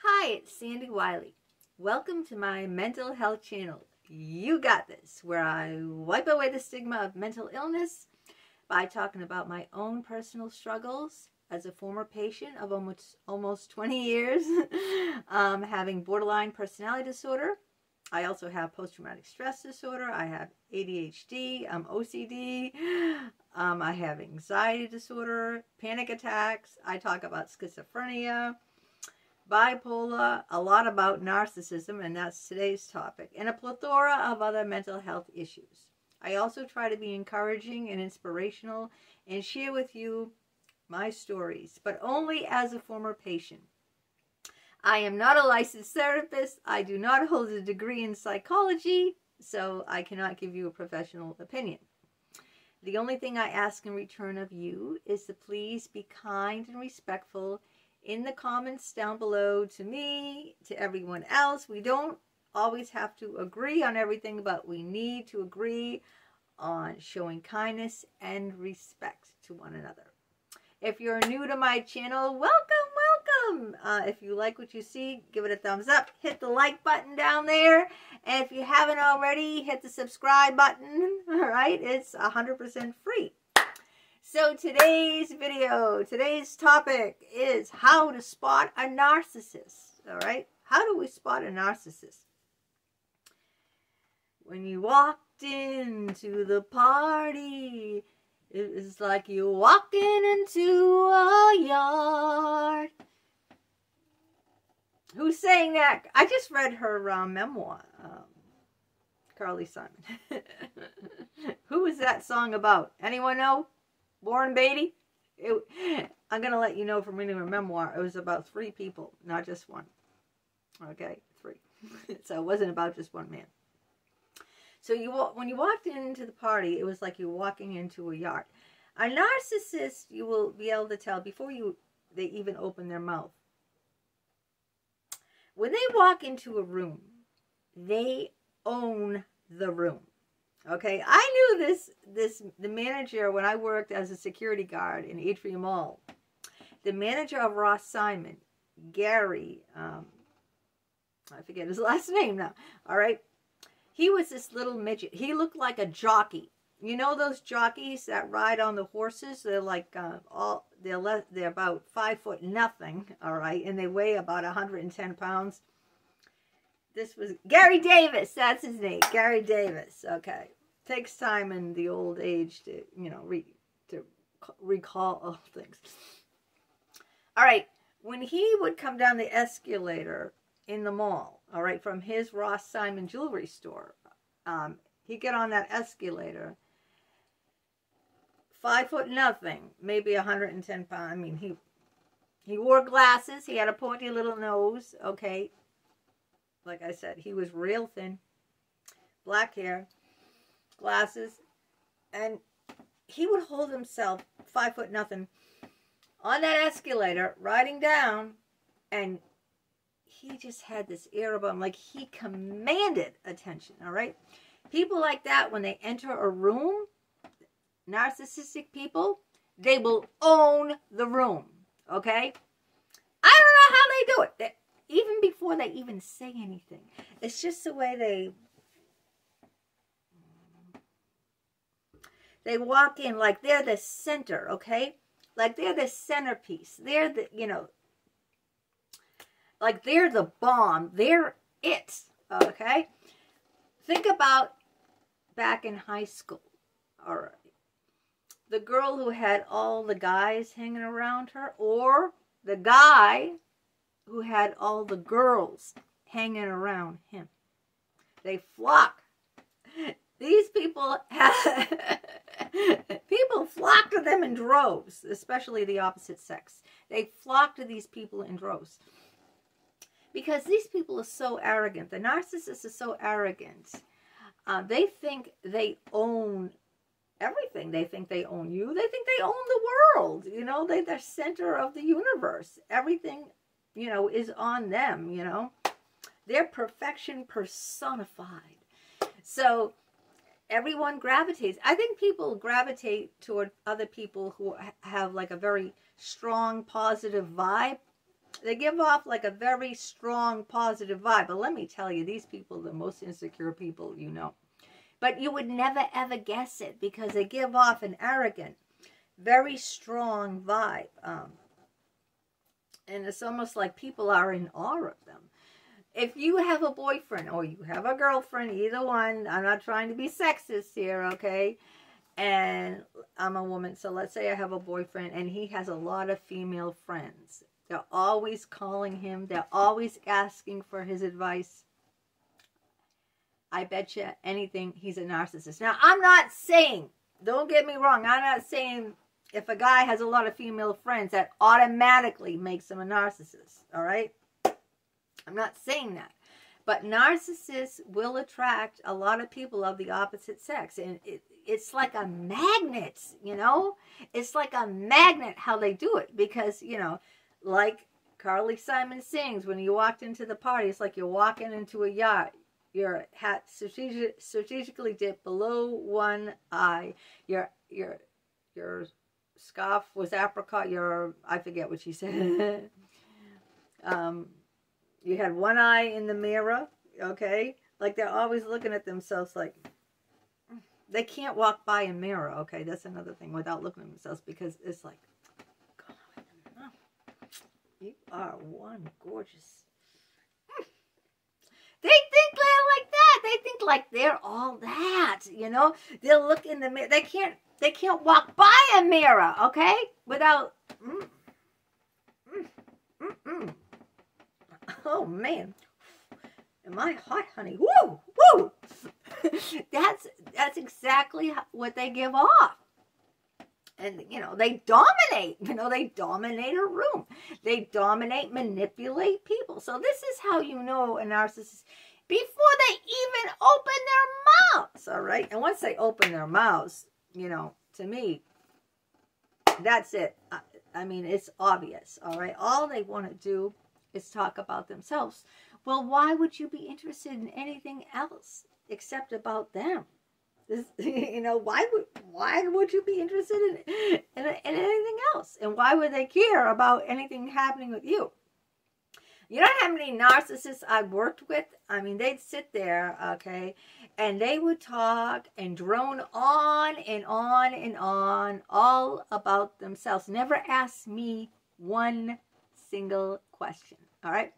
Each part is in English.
Hi, it's Sandy Wyllie. Welcome to my mental health channel. You got this, where I wipe away the stigma of mental illness by talking about my own personal struggles as a former patient of almost 20 years, having borderline personality disorder. I also have post-traumatic stress disorder. I have ADHD, OCD. I have anxiety disorder, panic attacks. I talk about schizophrenia, bipolar, a lot about narcissism, and that's today's topic, and a plethora of other mental health issues. I also try to be encouraging and inspirational and share with you my stories, but only as a former patient. I am not a licensed therapist. I do not hold a degree in psychology, so I cannot give you a professional opinion. The only thing I ask in return of you is to please be kind and respectful in the comments down below, to me, to everyone else. We don't always have to agree on everything, but we need to agree on showing kindness and respect to one another. If you're new to my channel, welcome. If you like what you see, give it a thumbs up. Hit the like button down there. And if you haven't already, hit the subscribe button. All right, it's 100% free. So today's topic is how to spot a narcissist. All right, how do we spot a narcissist? When you walked into the party, it was like you walking into a yard. Who's saying that? I just read her memoir, Carly Simon. Who was that song about? Anyone know? Warren Beatty? I'm going to let you know from reading her memoir, it was about 3 people, not just one. Okay, 3. So it wasn't about just one man. So when you walked into the party, it was like you were walking into a yard. A narcissist, you will be able to tell before they even open their mouth. When they walk into a room, they own the room. Okay, I knew the manager when I worked as a security guard in Atrium Mall. The manager of Ross Simon, Gary, I forget his last name now. All right, he was this little midget. He looked like a jockey. You know those jockeys that ride on the horses? They're like they're about 5 foot nothing. All right, and they weigh about 110 pounds. This was Gary Davis. That's his name, Gary Davis. Okay, takes time in the old age to recall all things. All right, when he would come down the escalator in the mall, all right, from his Ross Simon jewelry store, he'd get on that escalator. 5 foot nothing, maybe 110 pounds. I mean, he wore glasses. He had a pointy little nose. Okay, like I said, he was real thin, black hair, glasses, and he would hold himself 5 foot nothing on that escalator, riding down, and he just had this air about him, like he commanded attention. All right, people like that, when they enter a room, narcissistic people, they will own the room. Okay, I don't know how they do it. Even before they even say anything, it's just the way they walk in, like they're the center. Okay, like they're the centerpiece. They're the, like they're the bomb. They're it. Okay, think about back in high school. All right, the girl who had all the guys hanging around her, or the guy who had all the girls hanging around him. They flock. These people flock to them in droves, especially the opposite sex. They flock to these people in droves because these people are so arrogant. The narcissists are so arrogant. They think they own everything. They think they own you. They think they own the world. They're the center of the universe. Everything, is on them. They're perfection personified. So everyone gravitates. I think people gravitate toward other people who have like a very strong, positive vibe. They give off like a very strong, positive vibe. But let me tell you, these people are the most insecure people you know. But you would never, ever guess it because they give off an arrogant, very strong vibe. And it's almost like people are in awe of them. If you have a boyfriend or you have a girlfriend, either one, I'm not trying to be sexist here, okay? And I'm a woman, so let's say I have a boyfriend and he has a lot of female friends. They're always calling him. They're always asking for his advice. I bet you anything he's a narcissist. Now, I'm not saying, don't get me wrong, I'm not saying if a guy has a lot of female friends, that automatically makes him a narcissist, all right? I'm not saying that. But narcissists will attract a lot of people of the opposite sex. And it's like a magnet, you know? It's like a magnet how they do it. Because, you know, like Carly Simon sings, when you walked into the party, it's like you're walking into a yacht. Your hat strategically dipped below one eye. Your scarf was apricot. I forget what she said. You had one eye in the mirror, okay? Like they're always looking at themselves like, they can't walk by a mirror, okay? That's another thing, without looking at themselves, because it's like, God, you are one gorgeous. They think they're like that. They think like they're all that, you know? They'll look in the mirror. They can't walk by a mirror, okay? Without, Oh, man. Am I hot, honey? Woo! Woo! That's exactly what they give off. And, you know, they dominate. You know, they dominate a room. They dominate, manipulate people. So this is how you know a narcissist before they even open their mouths, all right? And once they open their mouths, you know, to me, that's it. I mean, it's obvious, all right? All they want to do is talk about themselves. Well, why would you be interested in anything else except about them? You know, why would you be interested in anything else? And why would they care about anything happening with you? You know how many narcissists I've worked with? I mean, they'd sit there, okay, and they would talk and drone on and on and on, all about themselves. Never ask me one single question, all right?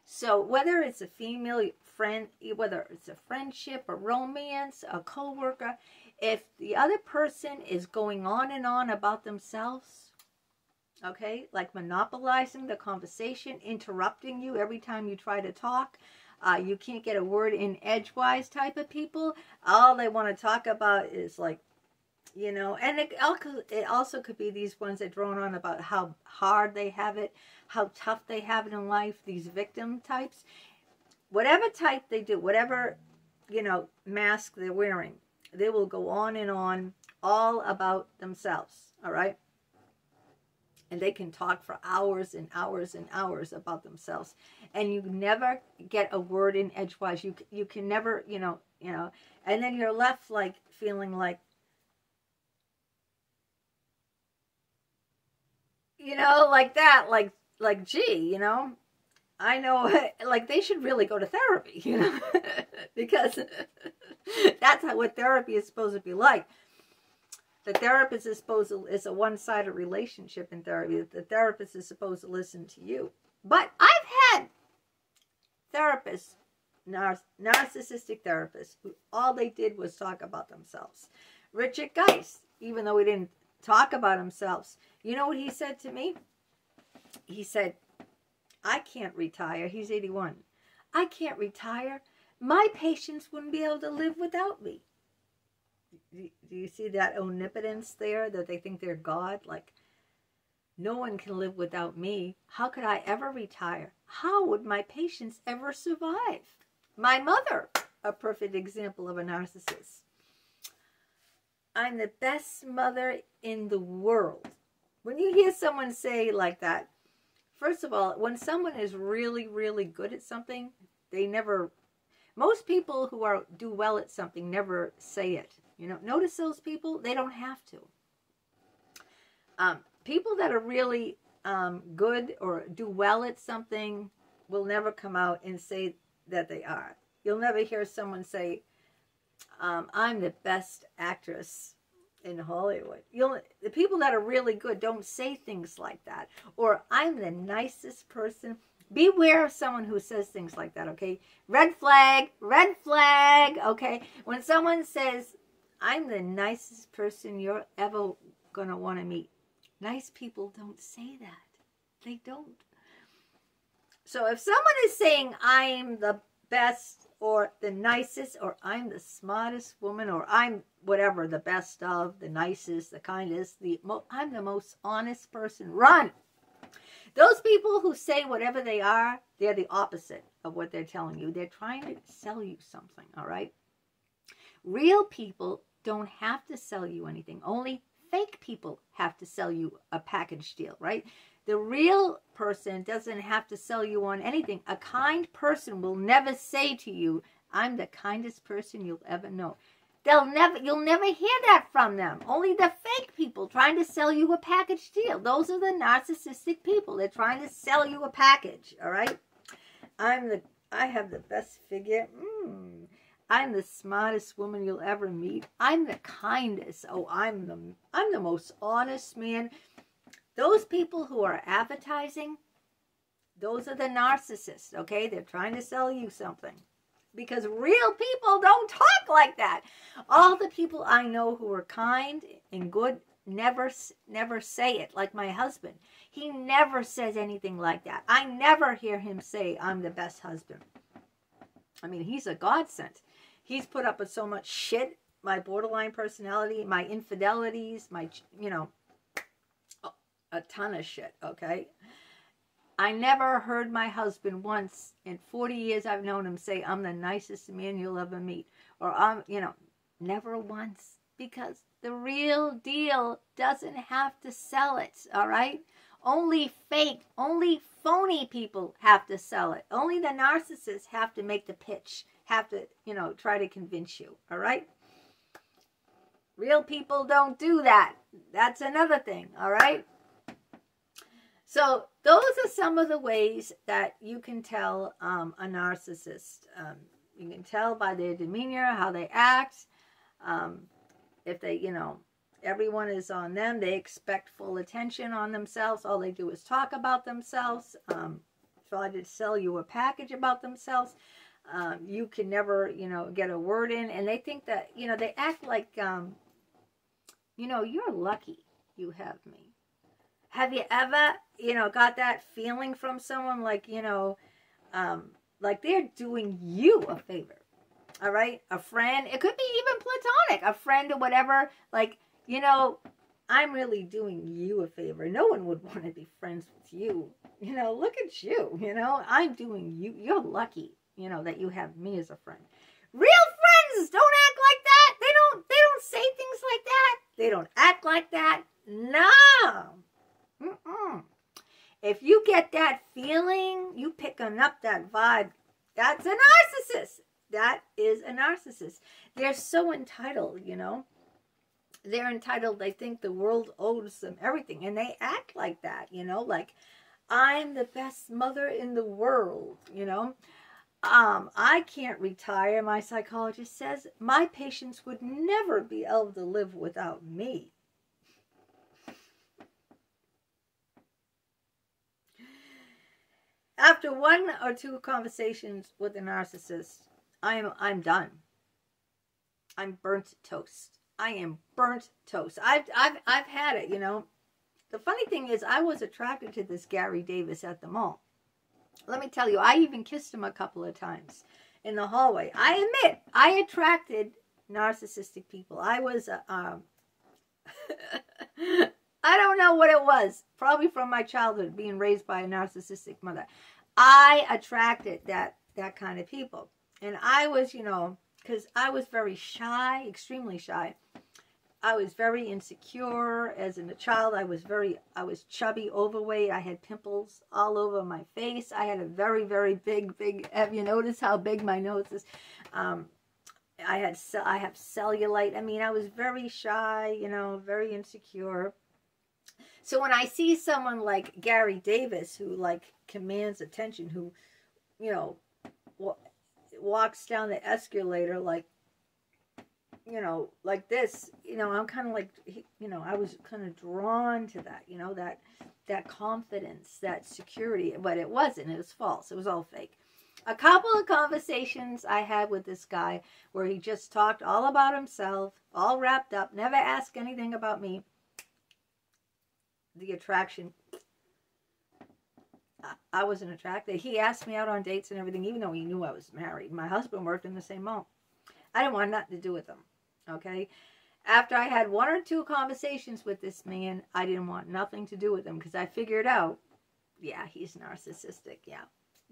So whether it's a female friend, whether it's a friendship, a romance, a coworker, if the other person is going on and on about themselves, okay, like monopolizing the conversation, interrupting you every time you try to talk, you can't get a word in edgewise type of people, all they want to talk about is like, you know, and it also could be these ones that drone on about how hard they have it, how tough they have it in life, these victim types. Whatever type they do, whatever, you know, mask they're wearing, they will go on and on all about themselves, all right? And they can talk for hours and hours and hours about themselves. And you never get a word in edgewise. You can never, you know, and then you're left like feeling like, you know, like that, like, gee, you know, I know, like, they should really go to therapy, you know, because that's what therapy is supposed to be like. The therapist is it's a one-sided relationship in therapy. The therapist is supposed to listen to you. But I've had therapists, narcissistic therapists, who all they did was talk about themselves. Richard Geist, even though he didn't talk about himself, you know what he said to me? He said, I can't retire. He's 81. I can't retire. My patients wouldn't be able to live without me. Do you see that omnipotence there, that they think they're God? Like, no one can live without me. How could I ever retire? How would my patients ever survive? My mother, a perfect example of a narcissist. I'm the best mother in the world. When you hear someone say like that, first of all, when someone is really, really good at something, they never, most people who do well at something never say it. You know, notice those people, they don't have to. People that are really good or do well at something will never come out and say that they are. You'll never hear someone say, I'm the best actress in Hollywood. The people that are really good don't say things like that. Or I'm the nicest person. Beware of someone who says things like that, okay? Red flag, okay? When someone says, I'm the nicest person you're ever going to want to meet. Nice people don't say that. They don't. So if someone is saying, I'm the best or the nicest or I'm the smartest woman or I'm whatever, the best of, the nicest, the kindest, I'm the most honest person, run. Those people who say whatever they are, they're the opposite of what they're telling you. They're trying to sell you something, all right? Real people don't have to sell you anything. Only fake people have to sell you a package deal, right? The real person doesn't have to sell you on anything. A kind person will never say to you, I'm the kindest person you'll ever know. You'll never hear that from them. Only the fake people trying to sell you a package deal. Those are the narcissistic people. They're trying to sell you a package, all right? I have the best figure. I'm the smartest woman you'll ever meet. I'm the kindest. Oh, I'm the most honest man. Those people who are advertising, those are the narcissists, okay? They're trying to sell you something. Because real people don't talk like that. All the people I know who are kind and good never say it. Like my husband. He never says anything like that. I never hear him say, I'm the best husband. I mean, he's a godsend. He's put up with so much shit. My borderline personality, my infidelities, my, a ton of shit, okay? I never heard my husband once in 40 years I've known him say, I'm the nicest man you'll ever meet. Or never once. Because the real deal doesn't have to sell it, all right? Only fake, only phony people have to sell it. Only the narcissists have to make the pitch, have to, try to convince you, all right? Real people don't do that. That's another thing, all right? So those are some of the ways that you can tell a narcissist. You can tell by their demeanor, how they act. If they, everyone is on them. They expect full attention on themselves. All they do is talk about themselves. Try to sell you a package about themselves. You can never, get a word in. And they think that, they act like, you're lucky you have me. Have you ever, got that feeling from someone like, like they're doing you a favor, all right? A friend, it could be even platonic, a friend or whatever, like, I'm really doing you a favor. No one would want to be friends with you. Look at you, I'm doing you. You're lucky, that you have me as a friend. Real friends don't act like that. They don't say things like that. They don't act like that. No. If you get that feeling, you picking up that vibe, that's a narcissist. That is a narcissist. They're so entitled, They're entitled. They think the world owes them everything. And they act like that, like, I'm the best mother in the world, I can't retire, my psychologist says. My patients would never be able to live without me. After one or two conversations with a narcissist, I'm done. I'm burnt toast. I am burnt toast. I've had it, The funny thing is, I was attracted to this Gary Davis at the mall. Let me tell you, I even kissed him a couple of times in the hallway. I admit, I attracted narcissistic people. I was I don't know what it was. Probably from my childhood, being raised by a narcissistic mother. I attracted that kind of people. And I was, because I was very shy, extremely shy. I was very insecure as a child. I was chubby, overweight. I had pimples all over my face. I had a very, very big, have you noticed how big my nose is? I have cellulite. I mean, I was very shy, very insecure. So when I see someone like Gary Davis, who like commands attention, who, you know, walks down the escalator like, you know, like this, you know, I'm kind of like, you know, I was kind of drawn to that, you know, that confidence, that security, but it wasn't. It was false. It was all fake. A couple of conversations I had with this guy where he just talked all about himself, all wrapped up, never asked anything about me. The attraction, I wasn't attracted. He asked me out on dates and everything, even though he knew I was married. My husband worked in the same mall. I didn't want nothing to do with him, okay? After I had 1 or 2 conversations with this man, I didn't want nothing to do with him because I figured out, yeah, he's narcissistic, yeah.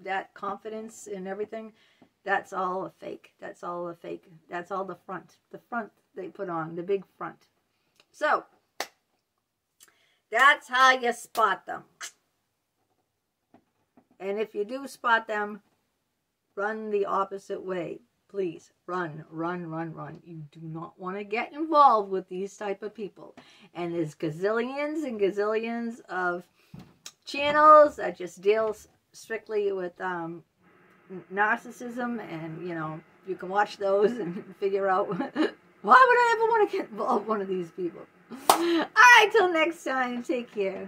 That confidence and everything, that's all a fake. That's all a fake. That's all the front. The front they put on, the big front. So, that's how you spot them. And if you do spot them, run the opposite way. Please, run, run, run, run. You do not want to get involved with these type of people. And there's gazillions and gazillions of channels that just deals strictly with narcissism, and you know, you can watch those and figure out why would I ever want to get involved with one of these people. All right, till next time, take care.